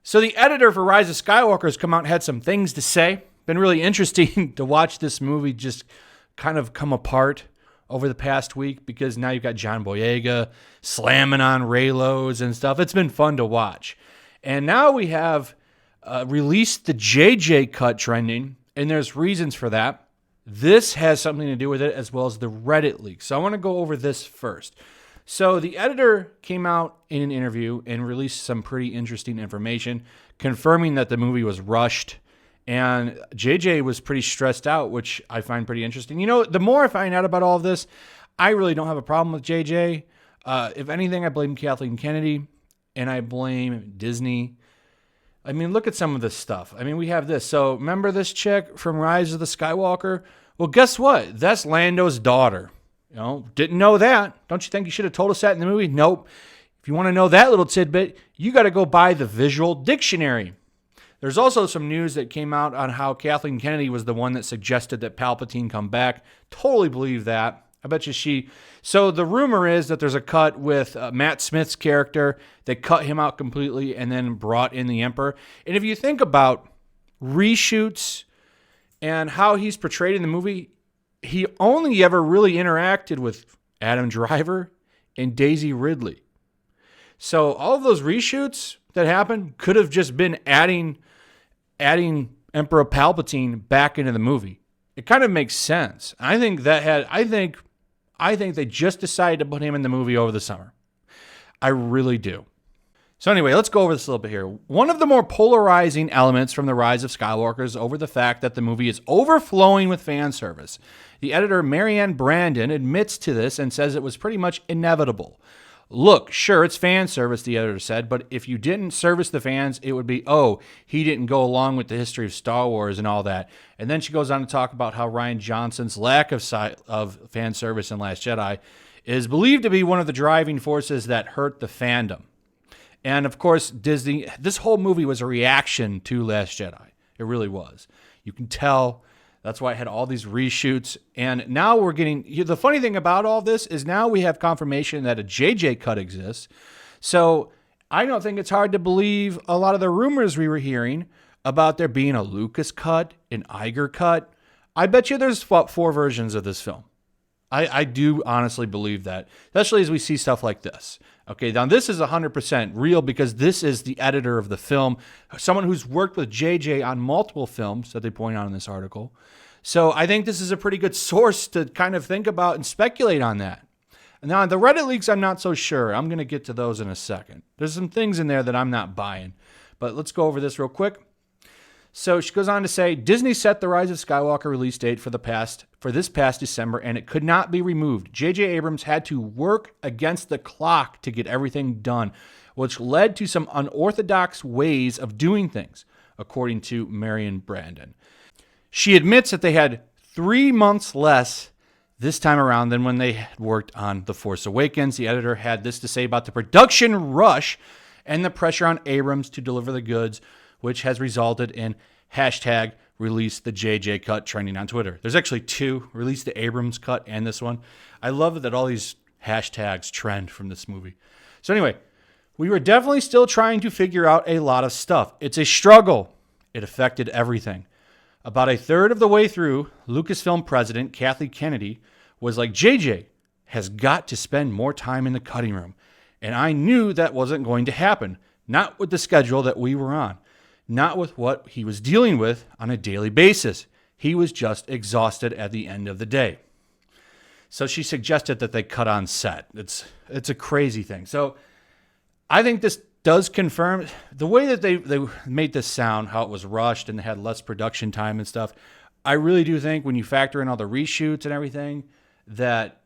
So the editor for Rise of Skywalker has come out and had some things to say. Been really interesting to watch this movie just kind of come apart over the past week because now you've got John Boyega slamming on Raylos and stuff. It's been fun to watch. And now we have released the JJ cut trending, and there's reasons for that. This has something to do with it as well as the Reddit leak. So I want to go over this first. So the editor came out in an interview and released some pretty interesting information confirming that the movie was rushed. And JJ was pretty stressed out, which I find pretty interesting. You know, the more I find out about all of this, I really don't have a problem with JJ. If anything, I blame Kathleen Kennedy and I blame Disney. I mean, look at some of this stuff. I mean, we have this. So remember this chick from Rise of the Skywalker? Well, guess what? That's Lando's daughter. You know, didn't know that. Don't you think you should have told us that in the movie? Nope. If you want to know that little tidbit, you got to go buy the visual dictionary. There's also some news that came out on how Kathleen Kennedy was the one that suggested that Palpatine come back. Totally believe that. I bet you she... So the rumor is that there's a cut with Matt Smith's character. They cut him out completely and then brought in the Emperor. And if you think about reshoots and how he's portrayed in the movie, he only ever really interacted with Adam Driver and Daisy Ridley. So all of those reshoots that happened could have just been adding Emperor Palpatine back into the movie. It kind of makes sense. I think they just decided to put him in the movie over the summer. I really do. So anyway, let's go over this a little bit here. One of the more polarizing elements from The Rise of Skywalker is over the fact that the movie is overflowing with fan service. The editor, Marianne Brandon, admits to this and says it was pretty much inevitable. Look, sure, it's fan service, the editor said, but if you didn't service the fans, it would be, oh, he didn't go along with the history of Star Wars and all that. And then she goes on to talk about how Rian Johnson's lack of fan service in Last Jedi is believed to be one of the driving forces that hurt the fandom. And of course, Disney, this whole movie was a reaction to Last Jedi. It really was. You can tell. That's why it had all these reshoots. And now we're getting, the funny thing about all this is now we have confirmation that a JJ cut exists. So I don't think it's hard to believe a lot of the rumors we were hearing about there being a Lucas cut, an Iger cut. I bet you there's 4 versions of this film. I do honestly believe that, especially as we see stuff like this. Okay, now this is 100% real because this is the editor of the film, someone who's worked with JJ on multiple films that they point out in this article. So I think this is a pretty good source to kind of think about and speculate on that. Now, the Reddit leaks, I'm not so sure. I'm going to get to those in a second. There's some things in there that I'm not buying, but let's go over this real quick. So she goes on to say, Disney set the Rise of Skywalker release date for this past December, and it could not be removed. JJ Abrams had to work against the clock to get everything done, which led to some unorthodox ways of doing things, according to Marianne Brandon. She admits that they had 3 months less this time around than when they had worked on The Force Awakens. The editor had this to say about the production rush and the pressure on Abrams to deliver the goods, which has resulted in hashtag release the JJ cut trending on Twitter. There's actually 2, release the Abrams cut and this one. I love that all these hashtags trend from this movie. So anyway, we were definitely still trying to figure out a lot of stuff. It's a struggle. It affected everything. About a third of the way through, Lucasfilm president Kathleen Kennedy was like, JJ has got to spend more time in the cutting room. And I knew that wasn't going to happen. Not with the schedule that we were on. Not with what he was dealing with on a daily basis. He was just exhausted at the end of the day. So she suggested that they cut on set. It's a crazy thing. So I think this does confirm the way that they made this sound, how it was rushed and they had less production time and stuff. I really do think when you factor in all the reshoots and everything, that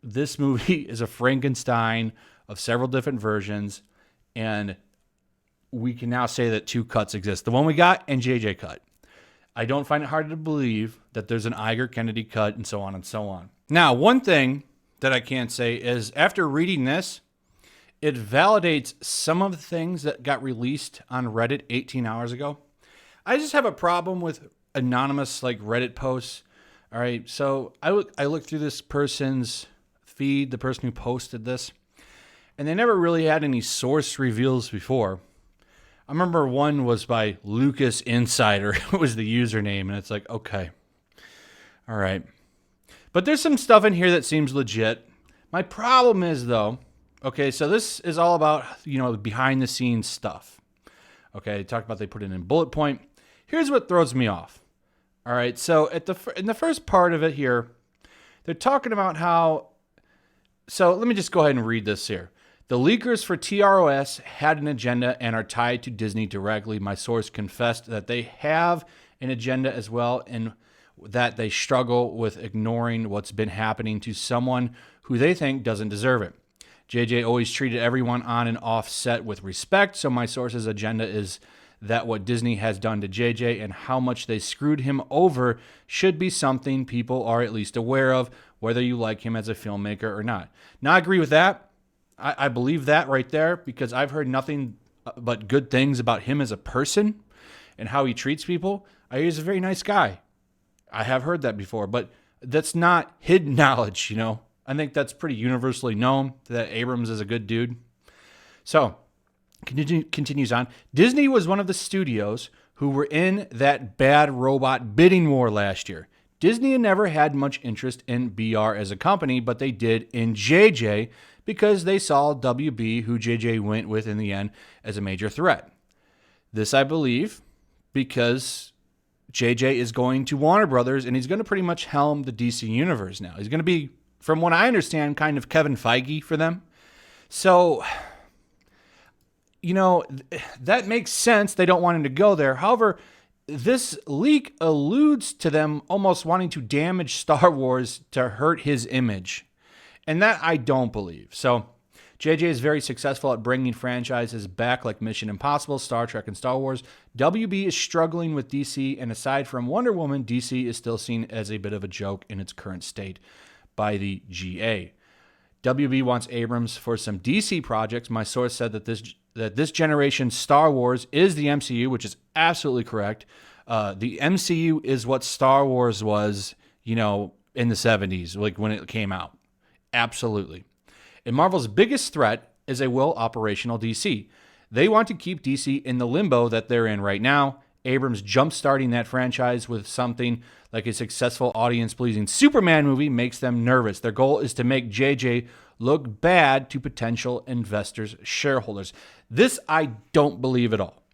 this movie is a Frankenstein of several different versions, and we can now say that 2 cuts exist. The one we got and JJ cut. I don't find it hard to believe that there's an Iger Kennedy cut and so on and so on. Now, one thing that I can say is after reading this, it validates some of the things that got released on Reddit 18 hours ago. I just have a problem with anonymous Reddit posts. All right, so I looked through this person's feed, the person who posted this, and they never really had any source reveals before. I remember one was by Lucas Insider. It was the username, and it's like, okay, all right. But there's some stuff in here that seems legit. My problem is, though, okay, so this is all about, behind the scenes stuff. Okay, talk about they put it in bullet point. Here's what throws me off. All right, so in the first part of it here, they're talking about how. So let me just go ahead and read this here. The leakers for TROS had an agenda and are tied to Disney directly. My source confessed that they have an agenda as well, and that they struggle with ignoring what's been happening to someone who they think doesn't deserve it. JJ always treated everyone on and off set with respect, so my source's agenda is that what Disney has done to JJ and how much they screwed him over should be something people are at least aware of, whether you like him as a filmmaker or not. Now, I agree with that. I believe that right there because I've heard nothing but good things about him as a person and how he treats people. He's a very nice guy. I have heard that before, but that's not hidden knowledge, I think that's pretty universally known that Abrams is a good dude. So, continues on. Disney was one of the studios who were in that bad robot bidding war last year. Disney had never had much interest in BR as a company, but they did in JJ because they saw WB, who JJ went with in the end, as a major threat. This, I believe, because JJ is going to Warner Brothers and he's going to pretty much helm the DC universe now. He's going to be, from what I understand, kind of Kevin Feige for them. So, that makes sense. They don't want him to go there. However, this leak alludes to them almost wanting to damage Star Wars to hurt his image. And that I don't believe. So JJ is very successful at bringing franchises back like Mission Impossible, Star Trek, and Star Wars. WB is struggling with DC, and aside from Wonder Woman, DC is still seen as a bit of a joke in its current state by the GA. WB wants Abrams for some DC projects. My source said that this generation Star Wars is the MCU, which is absolutely correct. The MCU is what Star Wars was, in the 70s, like when it came out. Absolutely. And Marvel's biggest threat is a well-operational DC. They want to keep DC in the limbo that they're in right now. Abrams jump-starting that franchise with something like a successful audience-pleasing Superman movie makes them nervous. Their goal is to make JJ look bad to potential investors, shareholders. This I don't believe at all.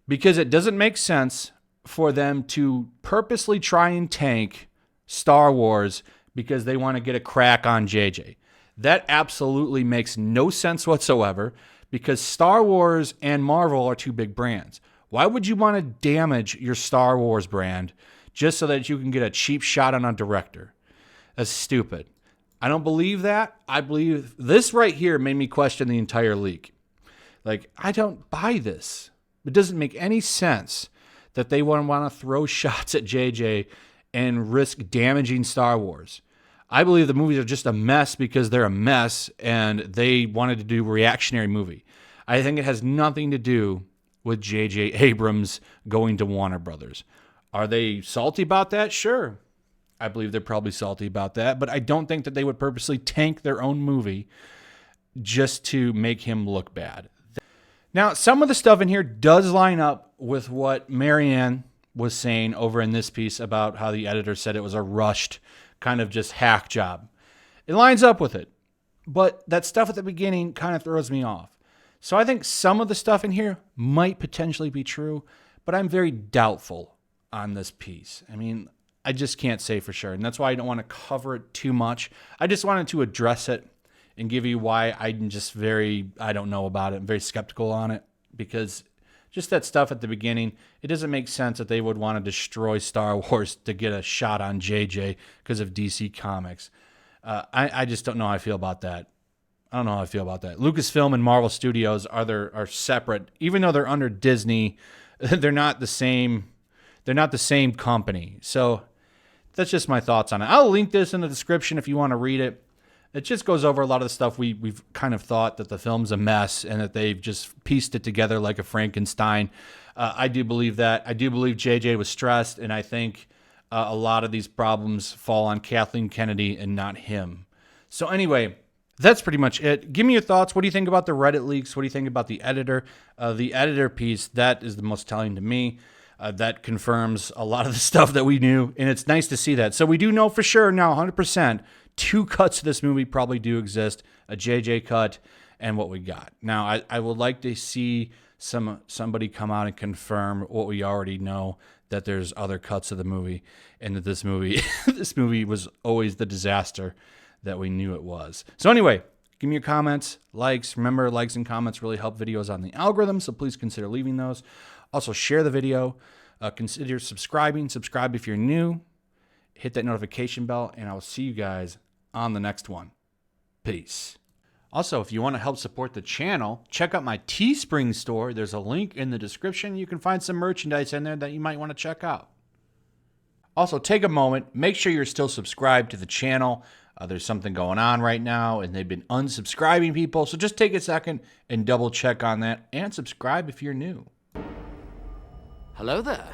Because it doesn't make sense for them to purposely try and tank Star Wars because they want to get a crack on JJ. That absolutely makes no sense whatsoever because Star Wars and Marvel are two big brands. Why would you want to damage your Star Wars brand just so that you can get a cheap shot on a director? That's stupid. I don't believe that. I believe this right here made me question the entire leak. Like, I don't buy this. It doesn't make any sense that they want to throw shots at JJ and risk damaging Star Wars. I believe the movies are just a mess because they're a mess and they wanted to do a reactionary movie. I think it has nothing to do with JJ Abrams going to Warner Brothers. Are they salty about that? Sure. I believe they're probably salty about that, but I don't think that they would purposely tank their own movie just to make him look bad. Now, some of the stuff in here does line up with what Marianne was saying over in this piece about how the editor said it was a rushed kind of just hack job. It lines up with it, but that stuff at the beginning kind of throws me off. So I think some of the stuff in here might potentially be true, but I'm very doubtful on this piece. I mean, I just can't say for sure, and that's why I don't want to cover it too much. I just wanted to address it and give you why I'm just I don't know about it. I'm very skeptical on it because just that stuff at the beginning, it doesn't make sense that they would want to destroy Star Wars to get a shot on JJ because of DC Comics. I just don't know how I feel about that. I don't know how I feel about that. Lucasfilm and Marvel Studios are separate. Even though they're under Disney, they're not the same. They're not the same company. So that's just my thoughts on it. I'll link this in the description if you want to read it. It just goes over a lot of the stuff we've kind of thought that the film's a mess and that they've just pieced it together like a Frankenstein. I do believe that. I do believe JJ was stressed, and I think a lot of these problems fall on Kathleen Kennedy and not him. So anyway, That's pretty much it. Give me your thoughts. What do you think about the Reddit leaks? What do you think about the editor? The editor piece, that is the most telling to me. That confirms a lot of the stuff that we knew, and it's nice to see that. So we do know for sure now, 100%, 2 cuts of this movie probably do exist, a JJ cut and what we got. Now, I would like to see somebody come out and confirm what we already know, that there's other cuts of the movie, and that this movie this movie was always the disaster that we knew it was. So anyway, give me your comments, likes. Remember, likes and comments really help videos on the algorithm, so please consider leaving those. Also, share the video. Consider subscribing. Subscribe if you're new. Hit that notification bell, and I will see you guys on the next one. Peace. Also, if you want to help support the channel, check out my Teespring store. There's a link in the description. You can find some merchandise in there that you might want to check out. Also, take a moment. Make sure you're still subscribed to the channel. There's something going on right now, and they've been unsubscribing people. So just take a second and double check on that, and subscribe if you're new. Hello there.